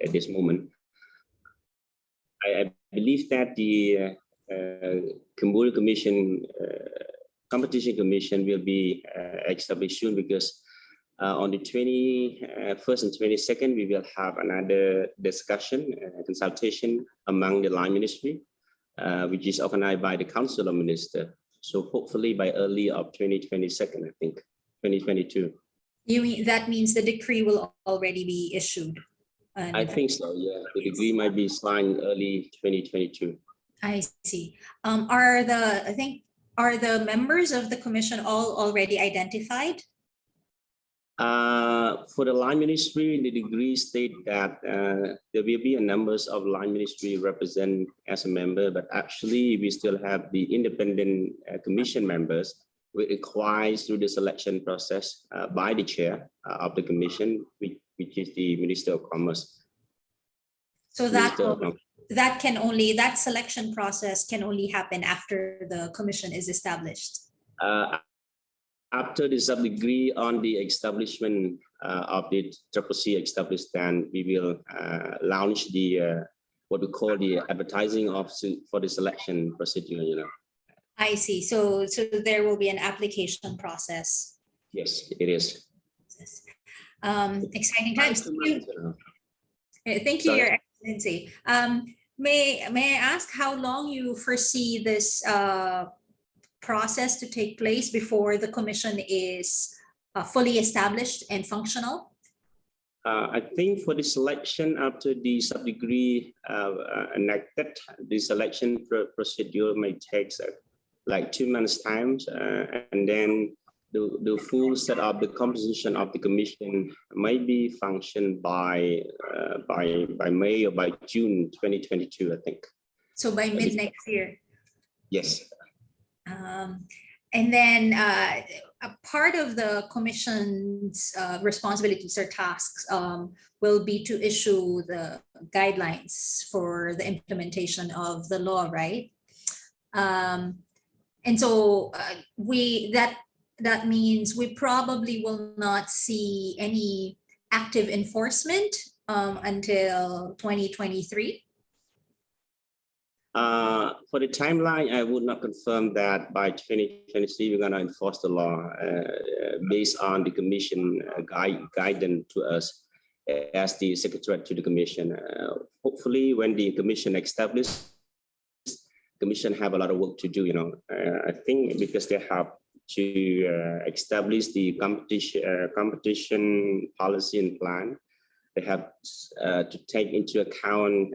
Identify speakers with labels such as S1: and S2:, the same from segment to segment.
S1: at this moment. I believe that the Cambodia Commission, Competition Commission will be established soon, because on the 21st and 22nd, we will have another discussion, consultation among the Line Ministry, which is organized by the Council of Ministers. So hopefully by early of 2022, I think, 2022.
S2: You mean that means the decree will already be issued?
S1: I think so, yeah. The decree might be signed early 2022.
S2: I see. Are the members of the commission all already identified?
S1: For the Line Ministry, the decree state that there will be a numbers of Line Ministry represent as a member, but actually we still have the independent commission members, which requires through the selection process by the chair of the commission, which is the Minister of Commerce.
S2: So that selection process can only happen after the commission is established.
S1: After the sub-degree on the establishment of the CCC established, then we will launch the what we call the advertising for the selection procedure. You know.
S2: I see. So there will be an application process.
S1: Yes, it is.
S2: Exciting times. Thank you, Your Excellency. May I ask how long you foresee this process to take place before the commission is fully established and functional?
S1: I think for the selection after the sub-degree enacted, the selection procedure may take like 2 months' time, and then the full set of the composition of the commission might be functioned by May or by June 2022, I think.
S2: So by mid next year.
S1: Yes.
S2: And then a part of the commission's responsibilities or tasks will be to issue the guidelines for the implementation of the law, right? And so that means we probably will not see any active enforcement until 2023.
S1: For the timeline, I would not confirm that by 2023 we're going to enforce the law based on the commission guidance to us as the secretariat to the commission. Hopefully, when the commission established, commission have a lot of work to do. You know, I think because they have to establish the competition policy and plan. They have to take into account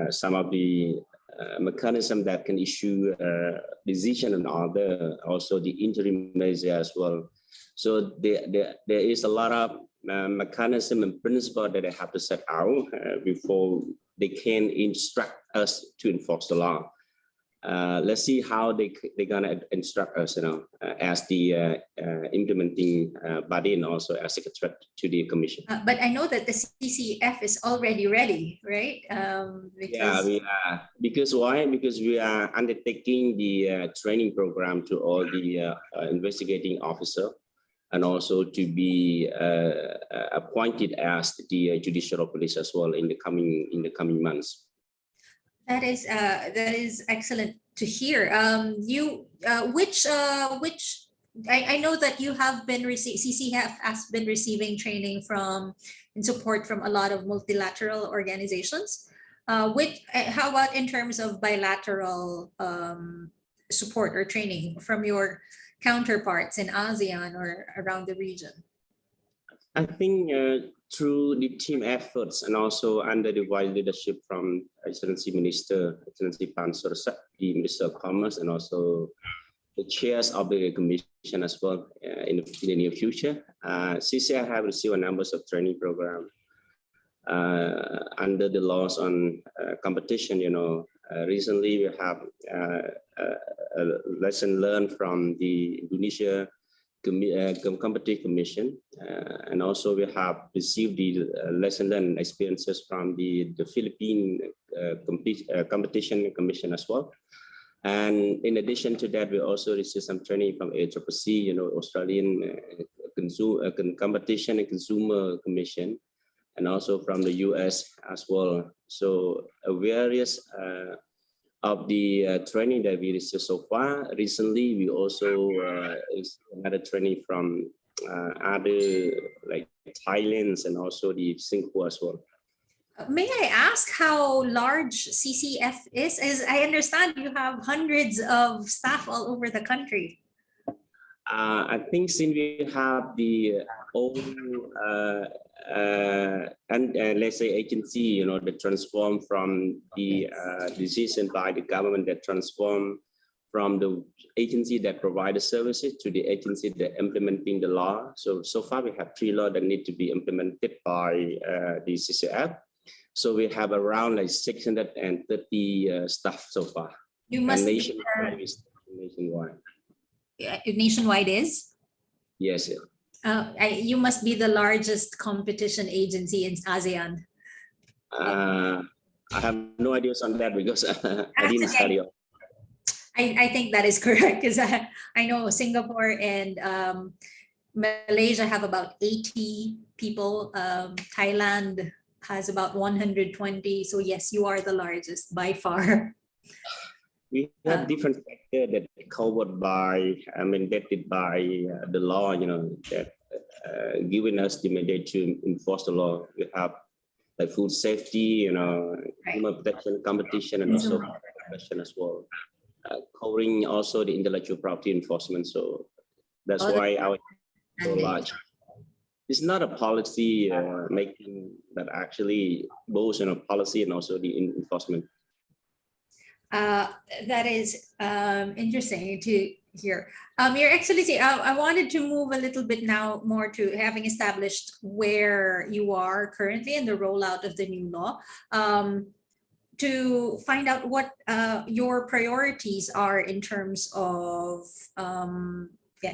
S1: some of the mechanism that can issue decision and other, also the interim measure as well. So there is a lot of mechanism and principle that they have to set out before they can instruct us to enforce the law. Let's see how they're gonna instruct us, you know, as the implementing body and also as secretary to the commission.
S2: But I know that the CCF is already ready, right?
S1: Yeah, we are. Because why? Because we are undertaking the training program to all the investigating officer, and also to be appointed as the judicial police as well in the coming months.
S2: That is excellent to hear. I know that you have been CCF has been receiving training and support from a lot of multilateral organizations. How about in terms of bilateral support or training from your counterparts in ASEAN or around the region?
S1: I think through the team efforts and also under the wide leadership from Excellency Pan Sorsak, the Minister of Commerce, and also the chairs of the commission as well in the near future. CCI have received a number of training programs under the laws on competition. You know, recently we have a lesson learned from the Indonesia Competition Commission, and also we have received the lesson learned experiences from the Philippine Competition Commission as well. And in addition to that, we also received some training from ACCC, you know, Australian Competition and Consumer Commission, and also from the US as well. So various of the training that we received so far. Recently, we also had a training from other like Thailand and also the Singapore as well.
S2: May I ask how large CCF is? As I understand, you have hundreds of staff all over the country.
S1: I think since we have the own and let's say agency, that transform from the decision by the government that transform from the agency that provide the services to the agency that implementing the law. So far we have 3 laws that need to be implemented by the CCF. So we have around like 630 staff so far.
S2: You must
S1: nationwide.
S2: Nationwide is?
S1: Yes.
S2: You must be the largest competition agency in ASEAN.
S1: I have no ideas on that because I didn't study.
S2: I think that is correct because I know Singapore and Malaysia have about 80 people. Thailand has about 120. So yes, you are the largest by far.
S1: We have different sectors that are covered by, mandated by the law, that giving us the mandate to enforce the law. We have like food safety, human protection, competition, and also protection as well, covering also the intellectual property enforcement. So that's why our is so large. It's not a policy making, but actually both policy and also the enforcement.
S2: That is interesting to hear. Your Excellency, I wanted to move a little bit now more to having established where you are currently in the rollout of the new law, to find out what your priorities are in terms of,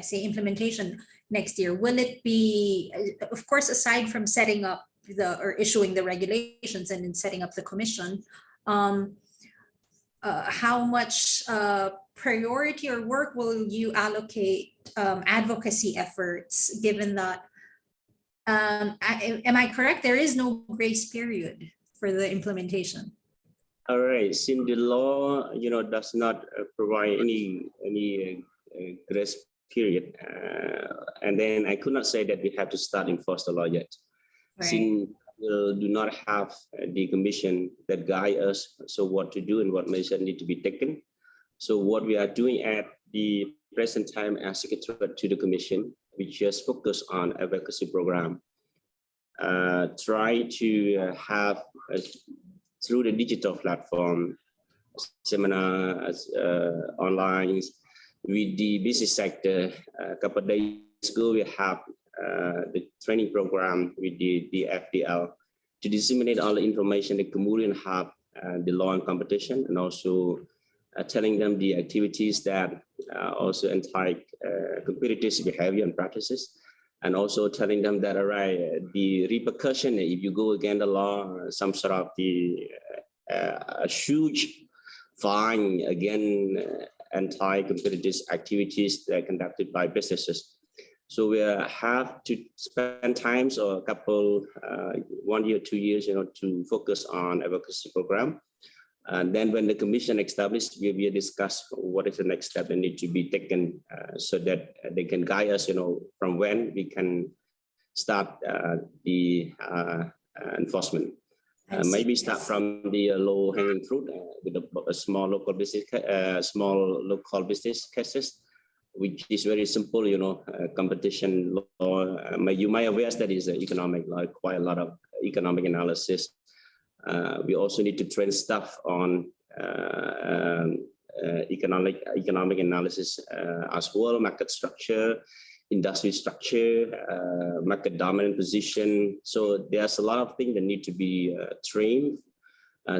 S2: say, implementation next year. Will it be, of course, aside from setting up or issuing the regulations and then setting up the commission, how much priority or work will you allocate advocacy efforts, given that, am I correct? There is no grace period for the implementation.
S1: All right, since the law, does not provide any grace period, and then I could not say that we have to start enforce the law yet.
S2: Right.
S1: Since do not have the commission that guide us, so what to do and what measures need to be taken. So what we are doing at the present time as secretary to the commission, we just focus on advocacy program, try to have through the digital platform, seminars, online, with the business sector. A couple of days ago, we have the training program with the FDL to disseminate all the information that Communion have the law and competition, and also telling them the activities that also entitle competitive behavior and practices, and also telling them that the repercussion if you go against the law, some sort of a huge fine again anti-competitive activities that are conducted by businesses. So we have to spend times or a couple, 1 year, 2 years, to focus on advocacy program. And then when the commission established, we will discuss what is the next step that need to be taken so that they can guide us, from when we can start the enforcement. Maybe start from the low-hanging fruit with a small local business, cases, which is very simple, competition law. You might aware that is economic law, quite a lot of economic analysis. We also need to train staff on economic analysis as well, market structure, industry structure, market dominant position. So there's a lot of things that need to be trained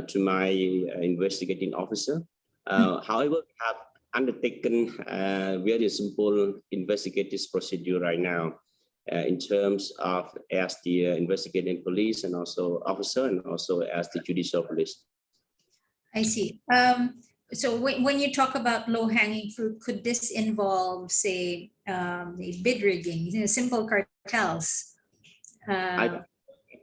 S1: to my investigating officer. However, we have undertaken very simple investigative procedure right now in terms of as the investigating police and also officer, and also as the judicial police.
S2: I see. So when you talk about low-hanging fruit, could this involve, say, bid rigging, simple cartels?
S1: I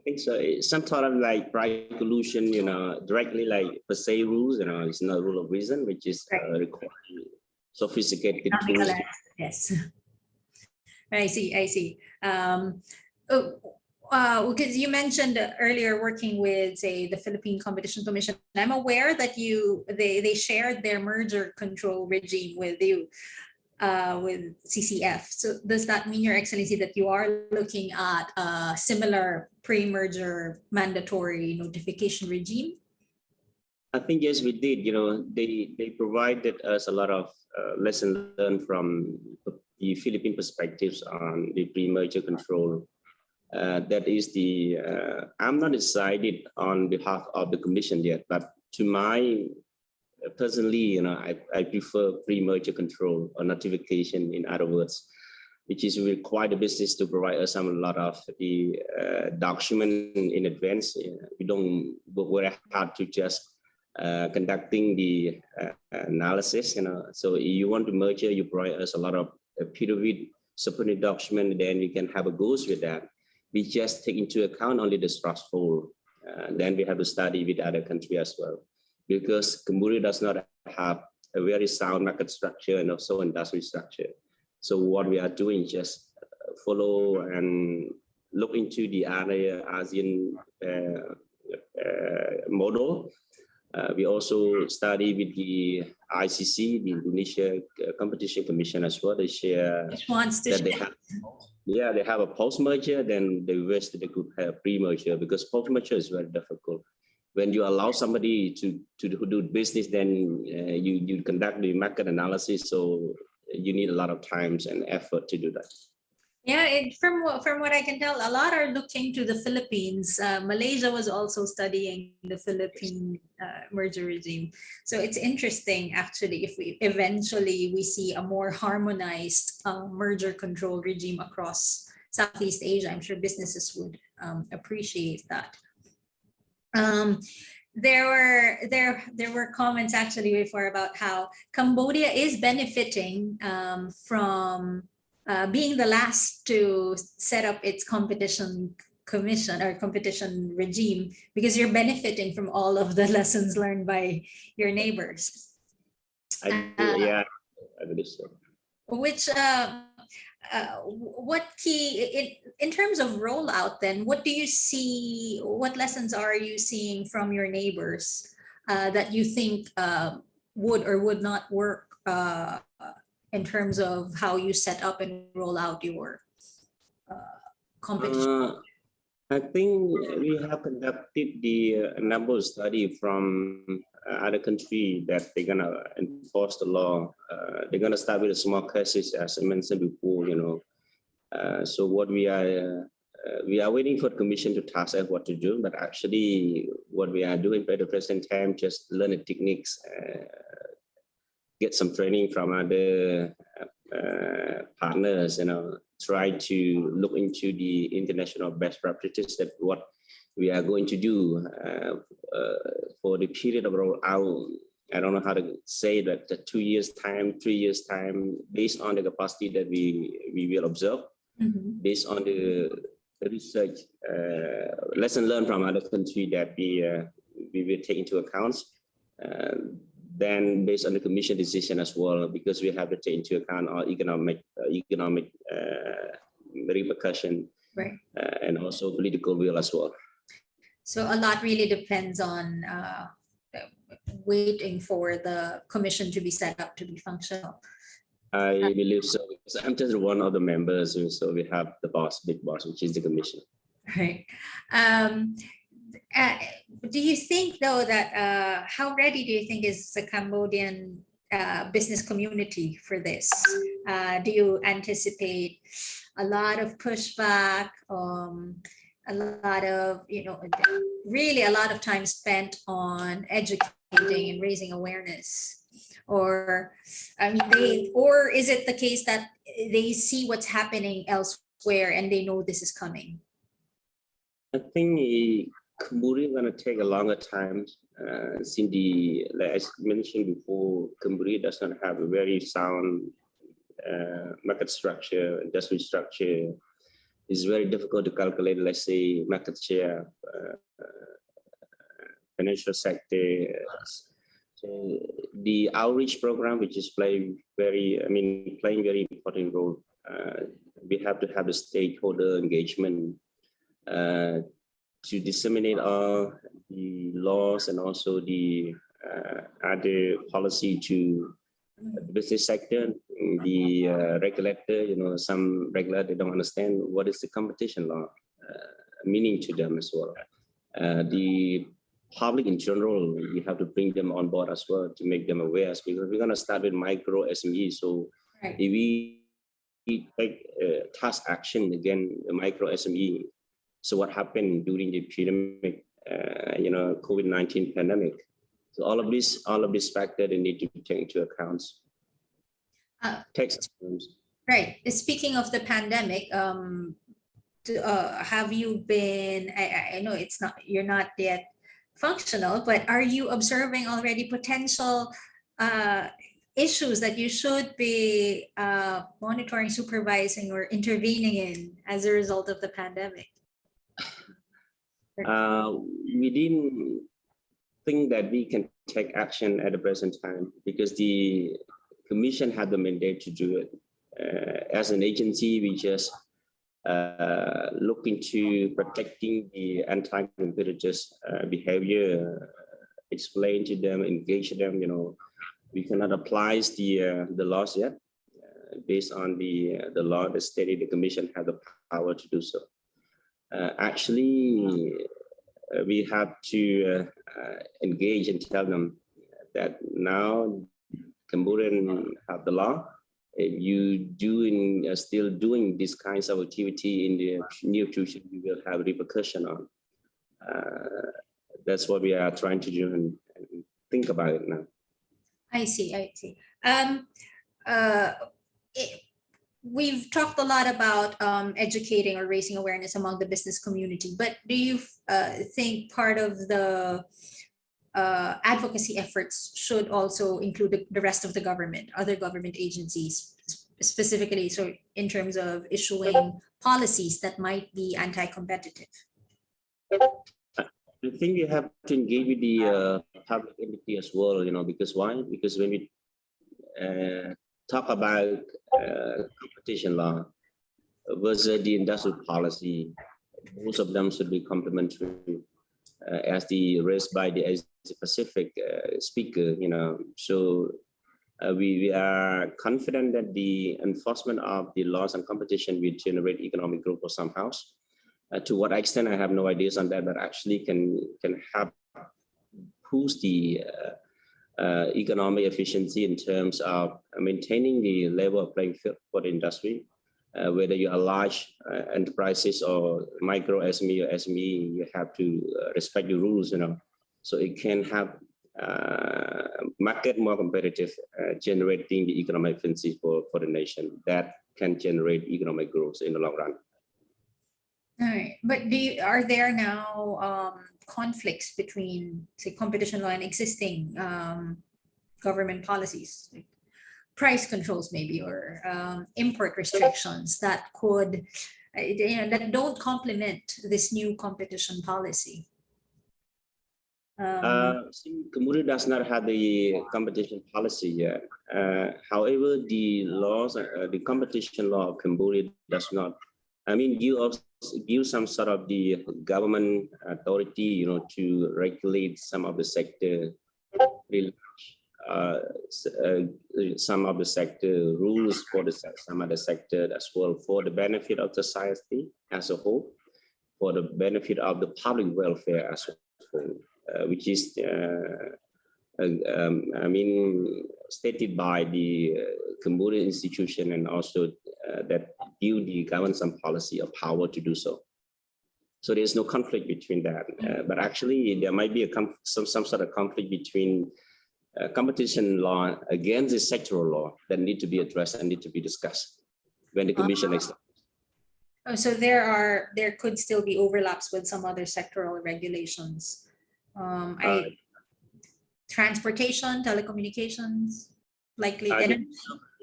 S1: think so. It's some sort of like right collusion, you know, directly like per se rules, you know, it's not a rule of reason, which is requiring sophisticated tools.
S2: Yes. I see. Because you mentioned earlier working with, say, the Philippine Competition Commission. I'm aware that they shared their merger control regime with you, with CCF. So does that mean, Your Excellency, that you are looking at a similar pre-merger mandatory notification regime?
S1: I think yes, we did. You know, they provided us a lot of lessons learned from the Philippine perspectives on the pre-merger control. That is the, I'm not decided on behalf of the commission yet, but to my, personally, you know, I prefer pre-merger control or notification, in other words, which is we require the business to provide us a lot of the document in advance. We don't work very hard to just conducting the analysis, you know. So if you want to merger, you provide us a lot of peer-reviewed supporting document, then we can have a goals with that. We just take into account only the stressful. Then we have to study with other countries as well, because Cambodia does not have a very sound market structure and also industry structure. So what we are doing is just follow and look into the other ASEAN model. We also study with the ICC, the Indonesia Competition Commission as well. They share that they have. Yeah, they have a post-merger, then the rest they could have pre-merger, because post-merger is very difficult. When you allow somebody to do business, then you conduct the market analysis, so you need a lot of time and effort to do that.
S2: Yeah, from what I can tell, a lot are looking to the Philippines. Malaysia was also studying the Philippine merger regime. So it's interesting, actually, if we eventually see a more harmonized merger control regime across Southeast Asia. I'm sure businesses would appreciate that. There were comments actually before about how Cambodia is benefiting from being the last to set up its competition commission or competition regime, because you're benefiting from all of the lessons learned by your neighbors.
S1: Yeah, I believe so.
S2: Which what key in terms of rollout, then what do you see, what lessons are you seeing from your neighbors that you think would or would not work in terms of how you set up and roll out your competition?
S1: I think we have conducted the number of study from other countries that they're gonna enforce the law. They're gonna start with the small cases, as I mentioned before, you know. So what we are waiting for the commission to task us what to do, but actually what we are doing by the present time, just learn the techniques, get some training from other partners, you know, try to look into the international best practices, that what we are going to do for the period of rollout. I don't know how to say that, the 2 years time, 3 years time, based on the capacity that we will observe, based on the research, lesson learned from other countries that we will take into account. Then based on the commission decision as well, because we have to take into account our economic repercussion, right, and also political will as well.
S2: So a lot really depends on waiting for the commission to be set up to be functional.
S1: I believe so. I'm just one of the members, so we have the boss, big boss, which is the commission.
S2: Right. Do you think, though, that how ready do you think is the Cambodian business community for this? Do you anticipate a lot of pushback, a lot of, you know, really a lot of time spent on educating and raising awareness? Or, I mean, or is it the case that they see what's happening elsewhere and they know this is coming?
S1: I think Cambodia is going to take a longer time. Since like I mentioned before, Cambodia does not have a very sound market structure, industry structure. it's very difficult to calculate, let's say, market share, financial sector. So the outreach program, which is playing very important role. We have to have a stakeholder engagement to disseminate all the laws and also the other policy to the business sector, the regulator. Some regulator don't understand what is the competition law meaning to them as well. The public in general, we have to bring them on board as well to make them aware, because we're going to start with micro SME. So
S2: right.
S1: if we take task action again, the micro SME. So what happened during the pandemic, COVID-19 pandemic? So all of these factors they need to be taken into account.
S2: Right. Speaking of the pandemic, have you been? I know you're not yet functional, but are you observing already potential issues that you should be monitoring, supervising, or intervening in as a result of the pandemic?
S1: We didn't think that we can take action at the present time because the Commission had the mandate to do it. As an agency, we just look into protecting the anti-competitors' behavior, explain to them, engage them. We cannot apply the laws yet based on the law that stated the Commission had the power to do so. Actually, we have to engage and tell them that now Cambodian have the law. If you still doing these kinds of activity in the near future, you will have repercussion on. That's what we are trying to do and think about it now.
S2: I see. We've talked a lot about educating or raising awareness among the business community, but do you think part of the advocacy efforts should also include the rest of the government, other government agencies, specifically, so in terms of issuing policies that might be anti-competitive?
S1: I think you have to engage with the public entity as well, because why? Because when we talk about competition law versus the industrial policy, most of them should be complementary, as raised by the Asia Pacific speaker. So we are confident that the enforcement of the laws and competition will generate economic growth for some house. To what extent, I have no ideas on that, but actually can help boost the economic efficiency in terms of maintaining the level of playing field for the industry. Whether you are large enterprises or micro SME or SME, you have to respect the rules, so it can have market more competitive, generating the economic efficiency for the nation that can generate economic growth in the long run.
S2: All right, but are there now conflicts between, say, competition law and existing government policies, like price controls maybe, or import restrictions that could, that don't complement this new competition policy?
S1: Cambodia does not have the competition policy yet. However, the laws, the competition law of Cambodia does not, give some sort of the government authority, to regulate some of the sector, some of the sector rules for some of the sector as well, for the benefit of society as a whole, for the benefit of the public welfare as a whole, which is, stated by the Cambodian institution, and also that give the government some policy or power to do so. So there's no conflict between that, but actually there might be some sort of conflict between competition law against the sectoral law that need to be addressed and need to be discussed when the Commission is.
S2: Oh, so there could still be overlaps with some other sectoral regulations. Transportation, telecommunications, likely.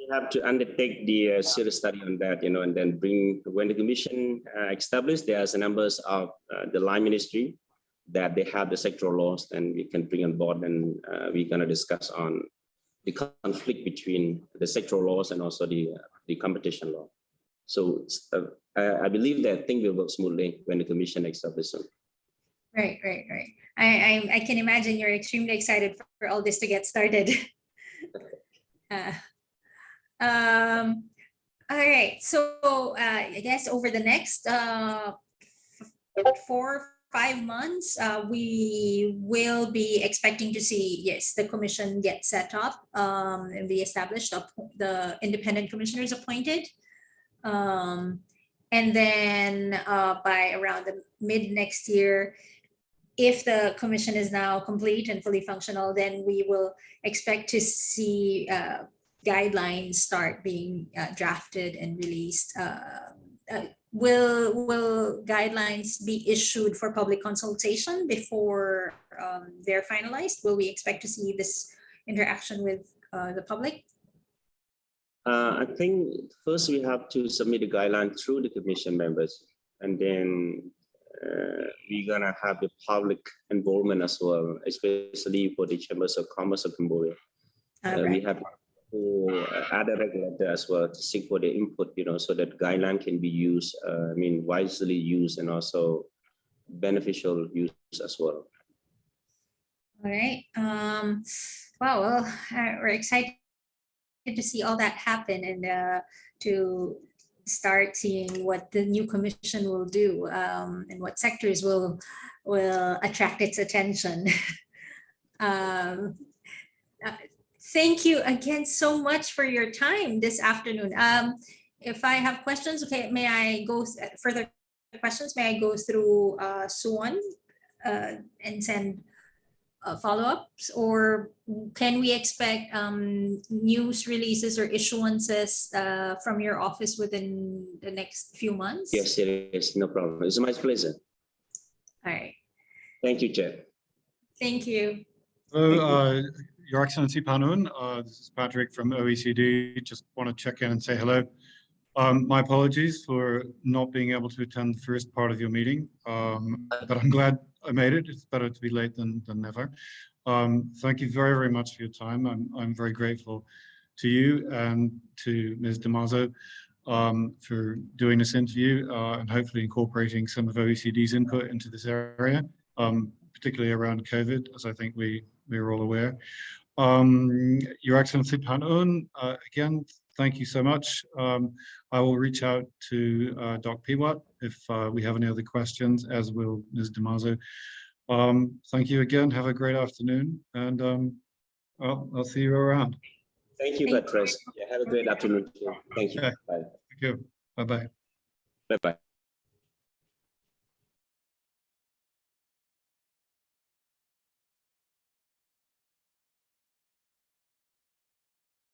S1: We have to undertake the serious study on that, and then bring, when the commission established, there's a numbers of the line ministry that they have the sectoral laws, and we can bring on board, and we're going to discuss on the conflict between the sectoral laws and also the competition law. So I believe that things will work smoothly when the commission establishes.
S2: Right. I can imagine you're extremely excited for all this to get started. All right, so I guess over the next 4 or 5 months, we will be expecting to see, yes, the commission get set up and be established, the independent commissioners appointed. And then by around the mid next year, if the commission is now complete and fully functional, then we will expect to see guidelines start being drafted and released. Will guidelines be issued for public consultation before they're finalized? Will we expect to see this interaction with the public?
S1: I think first we have to submit the guideline through the commission members, and then we're gonna have the public involvement as well, especially for the chambers of commerce of Cambodia. We have other regulator as well to seek for the input, so that guideline can be used, wisely used, and also beneficial use as well.
S2: All right. Wow. Well, we're excited to see all that happen, and to start seeing what the new commission will do, and what sectors will attract its attention. Thank you again so much for your time this afternoon. If I have questions, okay, may I go further questions? May I go through Suwon and send follow-ups, or can we expect news releases or issuances from your office within the next few months?
S1: Yes, it is, no problem. It's my pleasure.
S2: All right.
S1: Thank you, Chair.
S2: Thank you.
S3: Hello, Your Excellency Panun. This is Patrick from OECD. Just want to check in and say hello. My apologies for not being able to attend the first part of your meeting, but I'm glad I made it. It's better to be late than never. Thank you very, very much for your time. I'm very grateful to you and to Ms. Damaso for doing this interview and hopefully incorporating some of OECD's input into this area, particularly around COVID, as I think we're all aware. Your Excellency Panun, again, thank you so much. I will reach out to Dr. Piwat if we have any other questions, as will Ms. Damaso. Thank you again. Have a great afternoon, and I'll see you around.
S1: Thank you, Patrice. Yeah, have a great afternoon. Thank you.
S3: Okay.
S1: Bye.
S3: Thank you. Bye-bye.
S1: Bye-bye.